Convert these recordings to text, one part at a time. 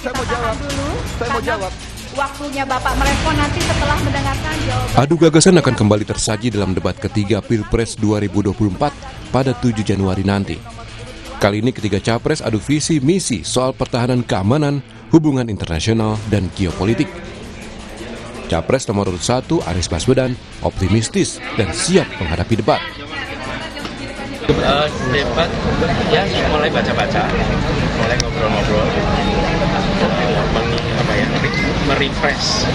Kita mau tahan jawab. dulu. Saya mau karena jawab. Waktunya Bapak merespon nanti setelah mendengarkan jawaban. Adu gagasan akan kembali tersaji dalam debat ketiga Pilpres 2024 pada 7 Januari nanti. Kali ini ketiga capres adu visi misi soal pertahanan keamanan, hubungan internasional, dan geopolitik. Capres nomor urut 1 Anies Baswedan optimistis dan siap menghadapi debat. Debat ya mulai baca-baca, mulai ngobrol-ngobrol, merefresh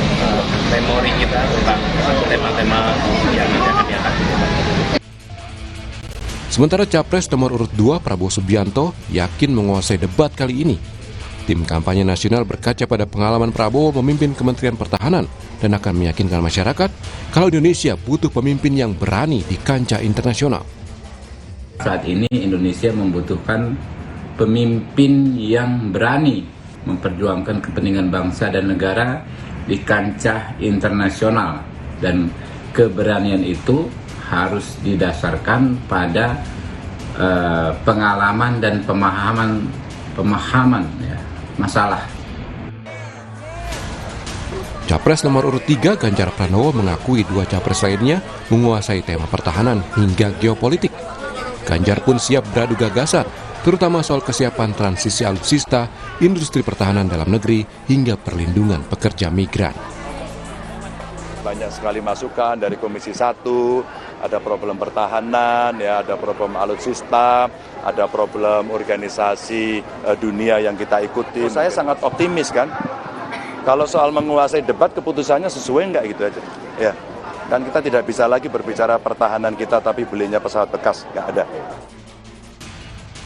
memori kita tentang tema-tema yang akan diangkat. Sementara capres nomor urut 2 Prabowo Subianto yakin menguasai debat kali ini. Tim kampanye nasional berkaca pada pengalaman Prabowo memimpin Kementerian Pertahanan dan akan meyakinkan masyarakat kalau Indonesia butuh pemimpin yang berani di kancah internasional. Saat ini Indonesia membutuhkan pemimpin yang berani memperjuangkan kepentingan bangsa dan negara di kancah internasional, dan keberanian itu harus didasarkan pada pengalaman dan pemahaman masalah. Capres nomor urut 3 Ganjar Pranowo mengakui dua capres lainnya menguasai tema pertahanan hingga geopolitik. Ganjar pun siap beradu gagasan, terutama soal kesiapan transisi alutsista, industri pertahanan dalam negeri, hingga perlindungan pekerja migran. Banyak sekali masukan dari Komisi 1, ada problem pertahanan, ya, ada problem alutsista, ada problem organisasi dunia yang kita ikuti. Saya sangat optimis kan, kalau soal menguasai debat keputusannya sesuai enggak gitu aja. Ya. Dan kita tidak bisa lagi berbicara pertahanan kita tapi belinya pesawat bekas, nggak ada.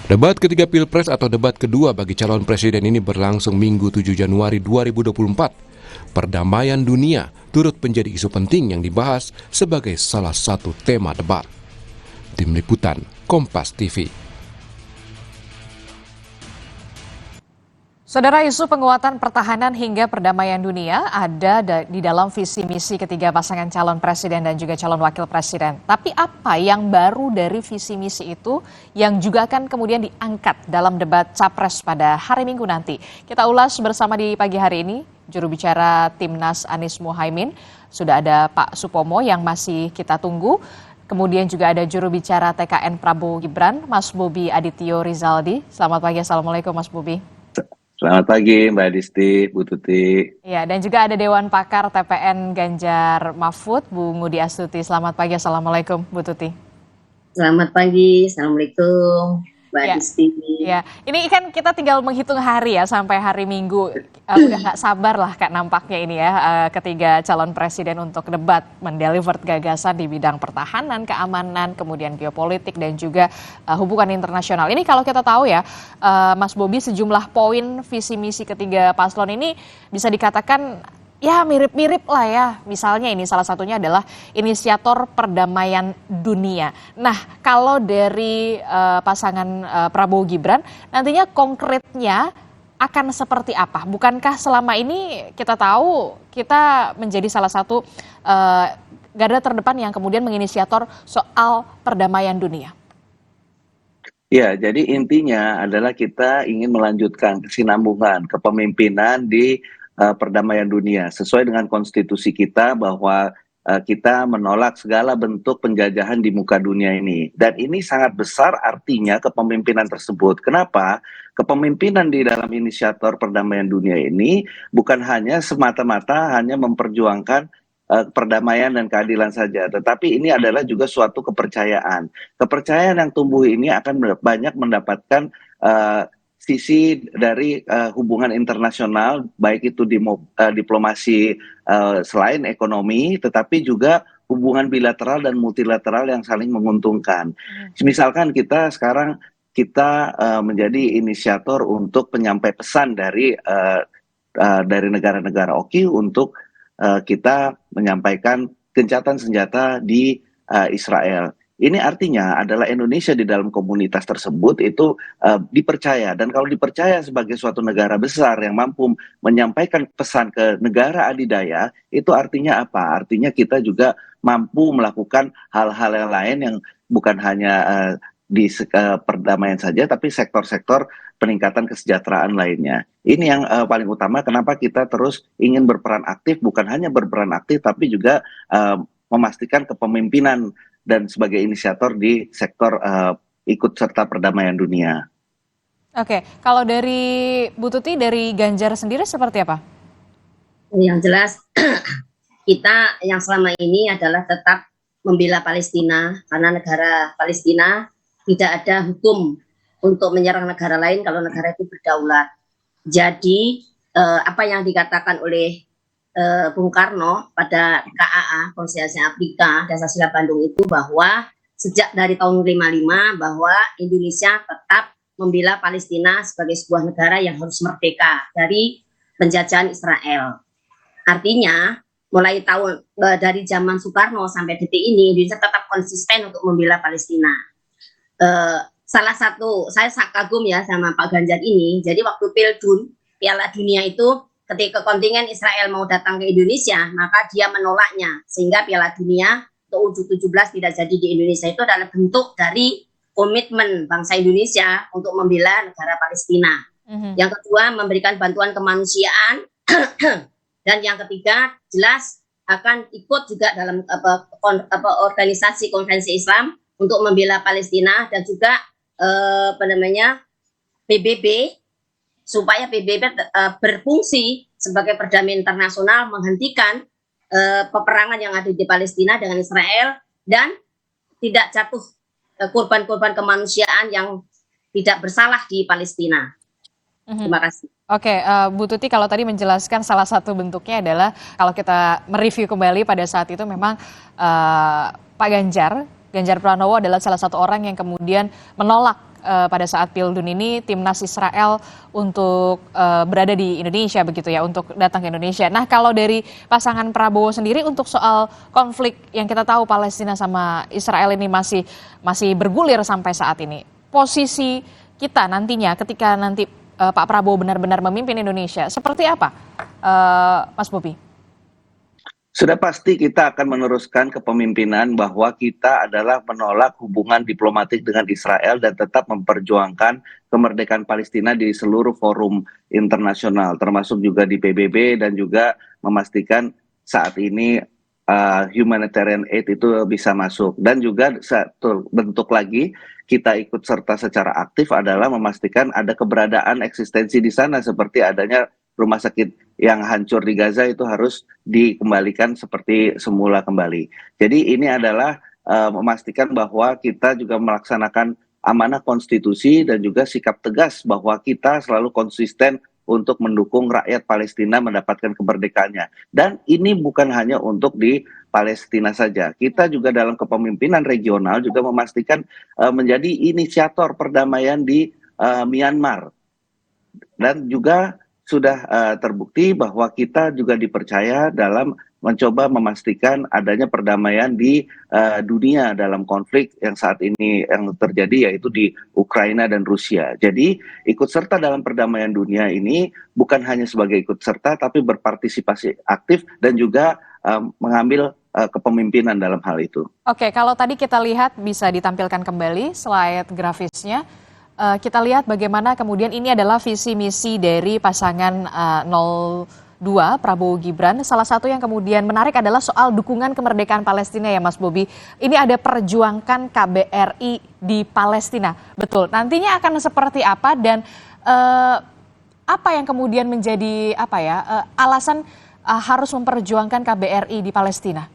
Debat ketiga Pilpres atau debat kedua bagi calon presiden ini berlangsung Minggu 7 Januari 2024. Perdamaian dunia turut menjadi isu penting yang dibahas sebagai salah satu tema debat. Tim Liputan, Kompas TV. Saudara, isu penguatan pertahanan hingga perdamaian dunia ada di dalam visi misi ketiga pasangan calon presiden dan juga calon wakil presiden. Tapi apa yang baru dari visi misi itu yang juga akan kemudian diangkat dalam debat capres pada hari Minggu nanti? Kita ulas bersama di pagi hari ini. Juru bicara Timnas Anies Mohaimin, sudah ada Pak Supomo yang masih kita tunggu. Kemudian juga ada juru bicara TKN Prabowo Gibran, Mas Bobi Adityo Rizaldi. Selamat pagi, Assalamualaikum Mas Bobi. Selamat pagi Mbak Disti, Bu Tuti. Ya, dan juga ada Dewan Pakar TPN Ganjar Mahfud, Bu Ngudi Astuti. Selamat pagi, Assalamualaikum Bu Tuti. Selamat pagi, Assalamualaikum Mbak Disti. Ya, ini kan kita tinggal menghitung hari ya sampai hari Minggu. Udah nggak sabar lah Kak nampaknya ini ya, ketiga calon presiden untuk debat mendeliver gagasan di bidang pertahanan, keamanan, kemudian geopolitik dan juga hubungan internasional. Ini kalau kita tahu ya, Mas Bobi, sejumlah poin visi misi ketiga paslon ini bisa dikatakan ya mirip-mirip lah ya. Misalnya ini salah satunya adalah inisiator perdamaian dunia. Nah, kalau dari pasangan Prabowo Gibran nantinya konkretnya akan seperti apa? Bukankah selama ini kita tahu kita menjadi salah satu garda terdepan yang kemudian menginisiator soal perdamaian dunia? Ya, jadi intinya adalah kita ingin melanjutkan kesinambungan kepemimpinan di perdamaian dunia sesuai dengan konstitusi kita bahwa kita menolak segala bentuk penjajahan di muka dunia ini, dan ini sangat besar artinya kepemimpinan tersebut. Kenapa? Kepemimpinan di dalam inisiator perdamaian dunia ini bukan hanya semata-mata hanya memperjuangkan perdamaian dan keadilan saja, tetapi ini adalah juga suatu kepercayaan. Kepercayaan yang tumbuh ini akan banyak mendapatkan sisi dari hubungan internasional, baik itu diplomasi selain ekonomi, tetapi juga hubungan bilateral dan multilateral yang saling menguntungkan. Misalkan kita sekarang menjadi inisiator untuk penyampai pesan dari negara-negara OKI untuk kita menyampaikan gencatan senjata di Israel. Ini artinya adalah Indonesia di dalam komunitas tersebut itu dipercaya, dan kalau dipercaya sebagai suatu negara besar yang mampu menyampaikan pesan ke negara adidaya, itu artinya apa? Artinya kita juga mampu melakukan hal-hal yang lain yang bukan hanya di perdamaian saja, tapi sektor-sektor peningkatan kesejahteraan lainnya. Ini yang paling utama kenapa kita terus ingin berperan aktif, bukan hanya berperan aktif tapi juga memastikan kepemimpinan dan sebagai inisiator di sektor ikut serta perdamaian dunia. Oke, kalau dari Bu Tuti, dari Ganjar sendiri seperti apa? Yang jelas kita yang selama ini adalah tetap membela Palestina karena negara Palestina tidak ada hukum untuk menyerang negara lain kalau negara itu berdaulat. Jadi apa yang dikatakan oleh Bung Karno pada KAA, Konsilasi Afrika Dasar Sila Bandung itu bahwa sejak dari tahun 55 bahwa Indonesia tetap membela Palestina sebagai sebuah negara yang harus merdeka dari penjajahan Israel. Artinya mulai dari zaman Soekarno sampai detik ini Indonesia tetap konsisten untuk membela Palestina. Salah satu saya kagum ya sama Pak Ganjar ini. Jadi waktu Piala Dunia itu ketika kontingen Israel mau datang ke Indonesia, maka dia menolaknya sehingga Piala Dunia untuk U17 tidak jadi di Indonesia. Itu adalah bentuk dari komitmen bangsa Indonesia untuk membela negara Palestina. Yang kedua, memberikan bantuan kemanusiaan dan yang ketiga jelas akan ikut juga dalam organisasi konferensi Islam untuk membela Palestina dan juga PBB supaya PBB berfungsi sebagai perdamaian internasional menghentikan peperangan yang ada di Palestina dengan Israel dan tidak jatuh korban-korban kemanusiaan yang tidak bersalah di Palestina. Terima kasih. Oke, Bu Tuti kalau tadi menjelaskan salah satu bentuknya adalah kalau kita mereview kembali pada saat itu memang Pak Ganjar Pranowo adalah salah satu orang yang kemudian menolak pada saat Pildun ini timnas Israel untuk berada di Indonesia begitu ya, untuk datang ke Indonesia. Nah kalau dari pasangan Prabowo sendiri untuk soal konflik yang kita tahu Palestina sama Israel ini masih bergulir sampai saat ini. Posisi kita nantinya ketika nanti Pak Prabowo benar-benar memimpin Indonesia seperti apa, Mas Bobi? Sudah pasti kita akan meneruskan kepemimpinan bahwa kita adalah menolak hubungan diplomatik dengan Israel dan tetap memperjuangkan kemerdekaan Palestina di seluruh forum internasional, termasuk juga di PBB dan juga memastikan saat ini humanitarian aid itu bisa masuk. Dan juga satu bentuk lagi kita ikut serta secara aktif adalah memastikan ada keberadaan eksistensi di sana seperti adanya rumah sakit yang hancur di Gaza itu harus dikembalikan seperti semula kembali. Jadi ini adalah memastikan bahwa kita juga melaksanakan amanah konstitusi dan juga sikap tegas bahwa kita selalu konsisten untuk mendukung rakyat Palestina mendapatkan kemerdekaannya. Dan ini bukan hanya untuk di Palestina saja. Kita juga dalam kepemimpinan regional juga memastikan menjadi inisiator perdamaian di Myanmar. Dan juga sudah terbukti bahwa kita juga dipercaya dalam mencoba memastikan adanya perdamaian di dunia dalam konflik yang saat ini yang terjadi yaitu di Ukraina dan Rusia. Jadi ikut serta dalam perdamaian dunia ini bukan hanya sebagai ikut serta tapi berpartisipasi aktif dan juga mengambil kepemimpinan dalam hal itu. Oke, kalau tadi kita lihat bisa ditampilkan kembali slide grafisnya. Kita lihat bagaimana kemudian ini adalah visi misi dari pasangan 02 Prabowo Gibran. Salah satu yang kemudian menarik adalah soal dukungan kemerdekaan Palestina ya Mas Bobi. Ini ada perjuangkan KBRI di Palestina. Betul. Nantinya akan seperti apa dan apa yang kemudian menjadi alasan harus memperjuangkan KBRI di Palestina?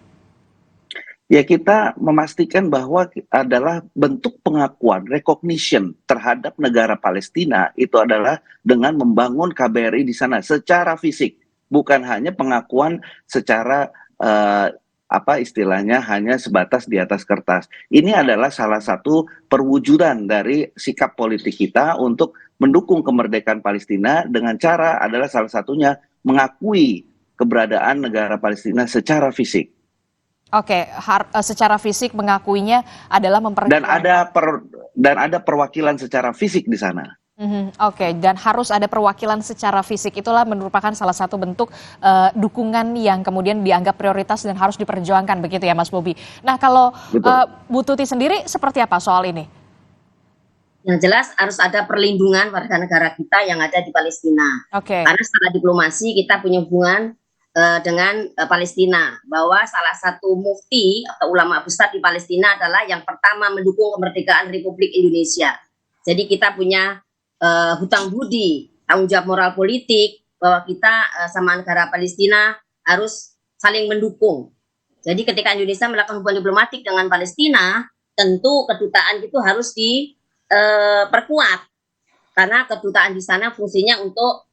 Ya kita memastikan bahwa adalah bentuk pengakuan, recognition terhadap negara Palestina itu adalah dengan membangun KBRI di sana secara fisik. Bukan hanya pengakuan secara istilahnya hanya sebatas di atas kertas. Ini adalah salah satu perwujudan dari sikap politik kita untuk mendukung kemerdekaan Palestina dengan cara adalah salah satunya mengakui keberadaan negara Palestina secara fisik. Oke, secara fisik mengakuinya adalah memperjuangkan. Dan ada perwakilan secara fisik di sana. Oke, dan harus ada perwakilan secara fisik. Itulah merupakan salah satu bentuk dukungan yang kemudian dianggap prioritas dan harus diperjuangkan begitu ya Mas Bobi. Nah kalau Bu Tuti sendiri seperti apa soal ini? Yang jelas harus ada perlindungan warga negara kita yang ada di Palestina. Oke. Karena secara diplomasi kita punya hubungan dengan Palestina, bahwa salah satu mufti atau ulama besar di Palestina adalah yang pertama mendukung kemerdekaan Republik Indonesia. Jadi kita punya hutang budi, tanggung jawab moral politik bahwa kita sama negara Palestina harus saling mendukung. Jadi ketika Indonesia melakukan hubungan diplomatik dengan Palestina, tentu kedutaan itu harus diperkuat karena kedutaan di sana fungsinya untuk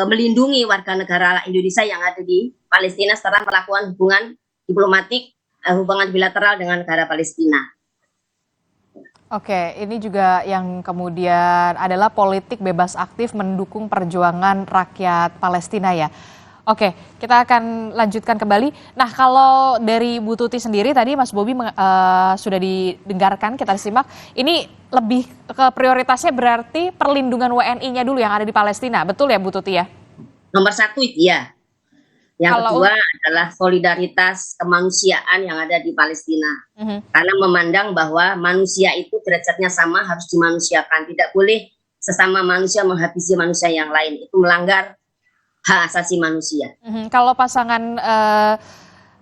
melindungi warga negara Indonesia yang ada di Palestina setelah melakukan hubungan diplomatik, hubungan bilateral dengan negara Palestina. Oke, ini juga yang kemudian adalah politik bebas aktif mendukung perjuangan rakyat Palestina ya. Oke, kita akan lanjutkan kembali. Nah, kalau dari Bu Tuti sendiri tadi Mas Bobi sudah didengarkan, kita simak. Ini lebih ke prioritasnya berarti perlindungan WNI-nya dulu yang ada di Palestina. Betul ya Bu Tuti ya? Nomor satu itu ya. Yang kedua adalah solidaritas kemanusiaan yang ada di Palestina. Karena memandang bahwa manusia itu derajatnya sama, harus dimanusiakan. Tidak boleh sesama manusia menghabisi manusia yang lain. Itu melanggar hak asasi manusia. Kalau pasangan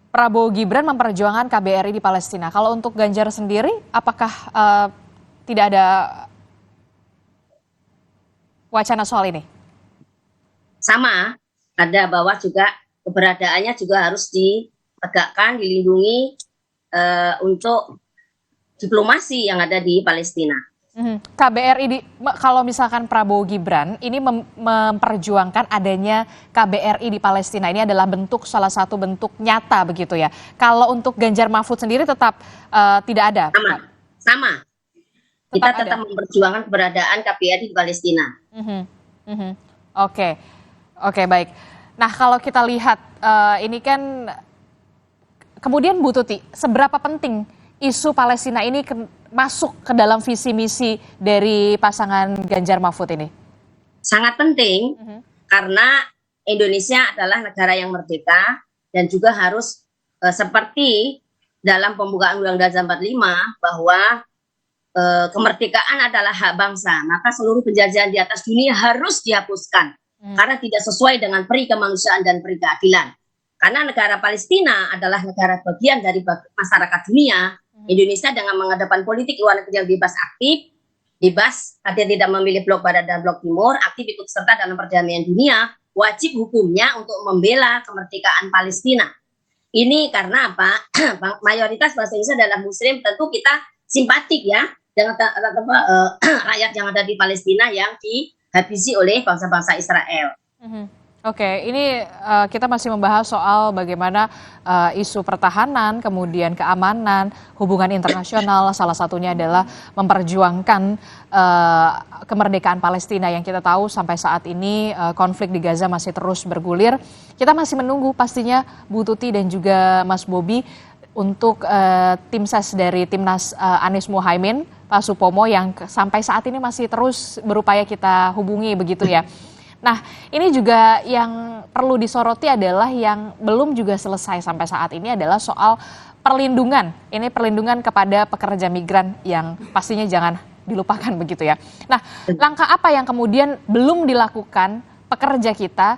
Prabowo Gibran memperjuangkan KBRI di Palestina, kalau untuk Ganjar sendiri, apakah tidak ada wacana soal ini? Sama, ada bahwa juga keberadaannya juga harus ditegakkan, dilindungi untuk diplomasi yang ada di Palestina. KBRI kalau misalkan Prabowo Gibran ini memperjuangkan adanya KBRI di Palestina, ini adalah salah satu bentuk nyata begitu ya. Kalau untuk Ganjar Mahfud sendiri tetap tidak ada. Sama. Kita tetap memperjuangkan keberadaan KBRI di Palestina. Oke, baik. Nah, kalau kita lihat ini kan kemudian Bu Tuti, seberapa penting isu Palestina ini masuk ke dalam visi misi dari pasangan Ganjar Mahfud ini? Sangat penting karena Indonesia adalah negara yang merdeka dan juga harus seperti dalam pembukaan Undang-Undang 45 bahwa kemerdekaan adalah hak bangsa, maka seluruh penjajahan di atas dunia harus dihapuskan karena tidak sesuai dengan peri kemanusiaan dan peri keadilan. Karena negara Palestina adalah negara bagian dari masyarakat dunia. Indonesia dengan menghadapan politik luar negeri yang bebas aktif, bebas artinya tidak memilih blok barat dan blok timur, aktif ikut serta dalam perdamaian dunia, wajib hukumnya untuk membela kemerdekaan Palestina. Ini karena apa? Mayoritas bangsa Indonesia adalah Muslim, tentu kita simpatik ya dengan rakyat yang ada di Palestina yang dihabisi oleh bangsa-bangsa Israel. Oke, ini kita masih membahas soal bagaimana isu pertahanan, kemudian keamanan, hubungan internasional, salah satunya adalah memperjuangkan kemerdekaan Palestina yang kita tahu sampai saat ini konflik di Gaza masih terus bergulir. Kita masih menunggu pastinya Bu Tuti dan juga Mas Bobi untuk tim ses dari Timnas Anies Muhaimin, Pak Supomo yang sampai saat ini masih terus berupaya kita hubungi begitu ya. Nah, ini juga yang perlu disoroti adalah yang belum juga selesai sampai saat ini adalah soal perlindungan. Ini perlindungan kepada pekerja migran yang pastinya jangan dilupakan begitu ya. Nah, langkah apa yang kemudian belum dilakukan pekerja kita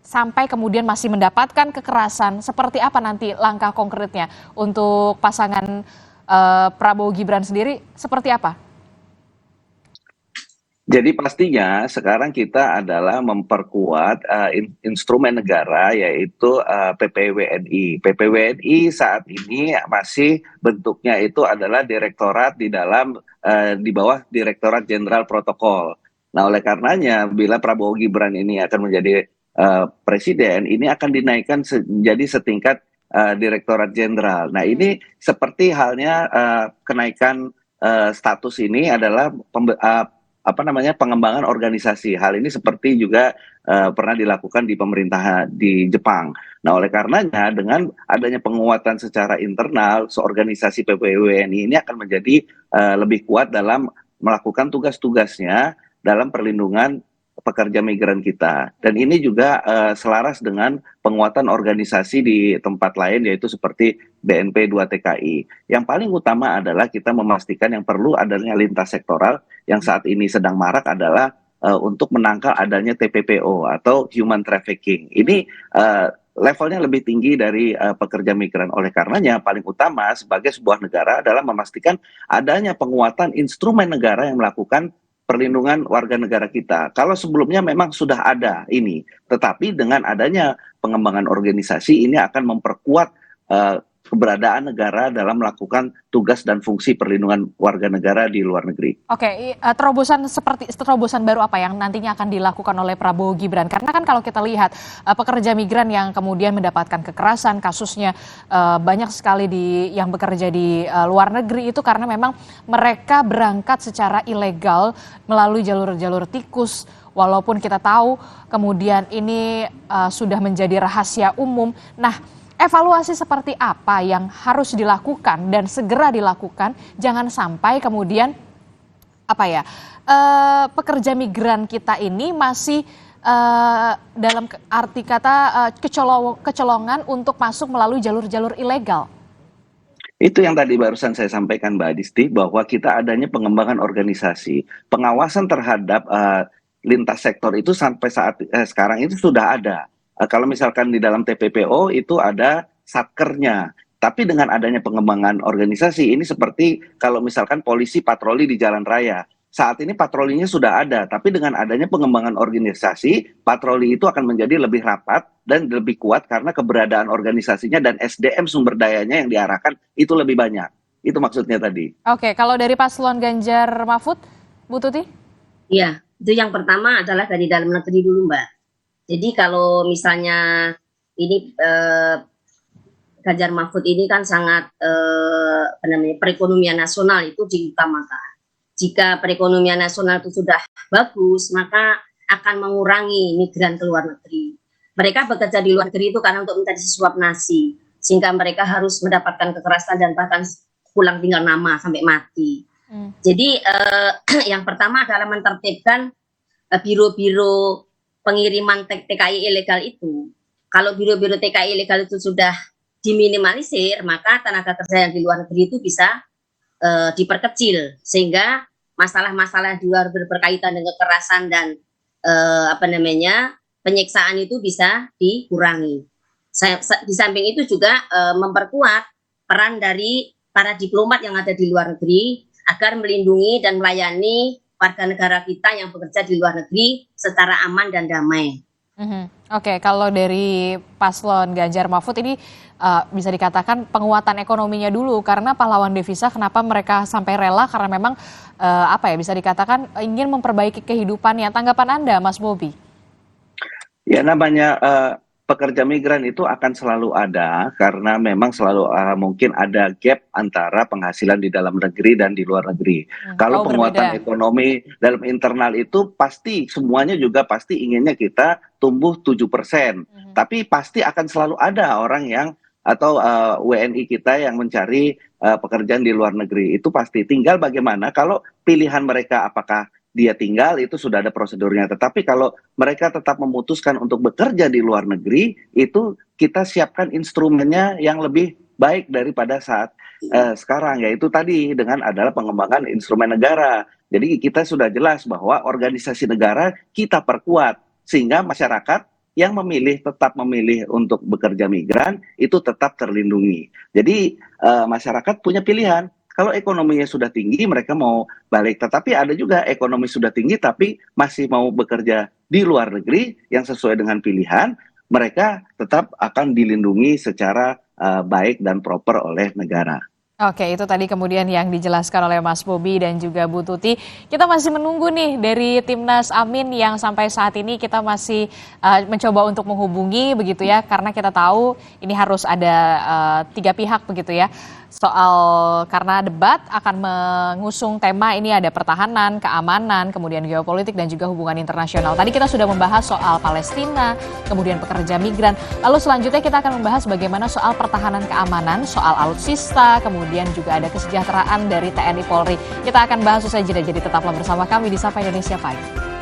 sampai kemudian masih mendapatkan kekerasan? Seperti apa nanti langkah konkretnya untuk pasangan Prabowo Gibran sendiri seperti apa? Jadi pastinya sekarang kita adalah memperkuat instrumen negara yaitu PPWNI. PPWNI saat ini masih bentuknya itu adalah direktorat di bawah Direktorat Jenderal Protokol. Nah, oleh karenanya bila Prabowo Gibran ini akan menjadi presiden, ini akan dinaikkan menjadi setingkat Direktorat Jenderal. Nah, ini seperti halnya kenaikan status ini adalah pengembangan organisasi. Hal ini seperti juga pernah dilakukan di pemerintahan di Jepang. Nah, oleh karenanya dengan adanya penguatan secara internal, organisasi PPWNI ini akan menjadi lebih kuat dalam melakukan tugas-tugasnya dalam perlindungan pekerja migran kita. Dan ini juga selaras dengan penguatan organisasi di tempat lain, yaitu seperti BNP 2 TKI. Yang paling utama adalah kita memastikan yang perlu adanya lintas sektoral yang saat ini sedang marak adalah untuk menangkal adanya TPPO atau human trafficking. Ini levelnya lebih tinggi dari pekerja migran. Oleh karenanya paling utama sebagai sebuah negara adalah memastikan adanya penguatan instrumen negara yang melakukan perlindungan warga negara kita. Kalau sebelumnya memang sudah ada ini, tetapi dengan adanya pengembangan organisasi ini akan memperkuat keberadaan negara dalam melakukan tugas dan fungsi perlindungan warga negara di luar negeri. Oke, terobosan baru apa yang nantinya akan dilakukan oleh Prabowo Gibran? Karena kan kalau kita lihat pekerja migran yang kemudian mendapatkan kekerasan, kasusnya banyak sekali yang bekerja di luar negeri itu karena memang mereka berangkat secara ilegal melalui jalur-jalur tikus. Walaupun kita tahu kemudian ini sudah menjadi rahasia umum. Nah, evaluasi seperti apa yang harus dilakukan dan segera dilakukan, jangan sampai kemudian pekerja migran kita ini masih dalam arti kata kecolongan untuk masuk melalui jalur-jalur ilegal. Itu yang tadi barusan saya sampaikan Mbak Adisti, bahwa kita adanya pengembangan organisasi, pengawasan terhadap lintas sektor itu sampai saat sekarang itu sudah ada. Kalau misalkan di dalam TPPO itu ada satkernya, tapi dengan adanya pengembangan organisasi ini seperti kalau misalkan polisi patroli di jalan raya. Saat ini patrolinya sudah ada, tapi dengan adanya pengembangan organisasi, patroli itu akan menjadi lebih rapat dan lebih kuat karena keberadaan organisasinya dan SDM sumber dayanya yang diarahkan itu lebih banyak. Itu maksudnya tadi. Oke, kalau dari paslon Ganjar Mahfud, Bu Tuti? Iya, itu yang pertama adalah dari dalam negeri dulu, Mbak. Jadi kalau misalnya ini Ganjar Mahfud ini kan sangat perekonomian nasional itu diutamakan. Jika perekonomian nasional itu sudah bagus, maka akan mengurangi migran ke luar negeri. Mereka bekerja di luar negeri itu karena untuk mencari sesuap nasi, sehingga mereka harus mendapatkan kekerasan dan bahkan pulang tinggal nama sampai mati. Jadi yang pertama adalah menertibkan biro-biro pengiriman TKI ilegal itu. Kalau biro-biro TKI ilegal itu sudah diminimalisir, maka tenaga kerja yang di luar negeri itu bisa diperkecil, sehingga masalah-masalah di luar berkaitan dengan kekerasan dan penyiksaan itu bisa dikurangi. Di samping itu juga memperkuat peran dari para diplomat yang ada di luar negeri agar melindungi dan melayani warga negara kita yang bekerja di luar negeri secara aman dan damai. Oke, kalau dari paslon Ganjar Mahfud ini bisa dikatakan penguatan ekonominya dulu, karena pahlawan devisa kenapa mereka sampai rela, karena memang bisa dikatakan ingin memperbaiki kehidupannya. Tanggapan Anda, Mas Bobi? Ya, namanya pekerja migran itu akan selalu ada karena memang selalu mungkin ada gap antara penghasilan di dalam negeri dan di luar negeri. Kalau penguatan ekonomi dalam internal itu pasti semuanya juga pasti inginnya kita tumbuh 7%. Tapi pasti akan selalu ada orang yang atau WNI kita yang mencari pekerjaan di luar negeri. Itu pasti, tinggal bagaimana kalau pilihan mereka apakah dia tinggal, itu sudah ada prosedurnya. Tetapi kalau mereka tetap memutuskan untuk bekerja di luar negeri, itu kita siapkan instrumennya yang lebih baik daripada saat sekarang, yaitu tadi dengan adalah pengembangan instrumen negara. Jadi kita sudah jelas bahwa organisasi negara kita perkuat, sehingga masyarakat yang tetap memilih untuk bekerja migran itu tetap terlindungi. Jadi masyarakat punya pilihan. Kalau ekonominya sudah tinggi, mereka mau balik. Tetapi ada juga ekonomi sudah tinggi, tapi masih mau bekerja di luar negeri yang sesuai dengan pilihan, mereka tetap akan dilindungi secara baik dan proper oleh negara. Oke, itu tadi kemudian yang dijelaskan oleh Mas Bobi dan juga Bu Tuti. Kita masih menunggu nih dari Timnas Amin yang sampai saat ini kita masih mencoba untuk menghubungi begitu ya, karena kita tahu ini harus ada 3 pihak begitu ya. Karena debat akan mengusung tema ini, ada pertahanan, keamanan, kemudian geopolitik dan juga hubungan internasional. Tadi kita sudah membahas soal Palestina, kemudian pekerja migran. Lalu selanjutnya kita akan membahas bagaimana soal pertahanan keamanan, soal alutsista, kemudian juga ada kesejahteraan dari TNI Polri. Kita akan bahas usai jeda, jadi tetaplah bersama kami di Sapa Indonesia Pagi.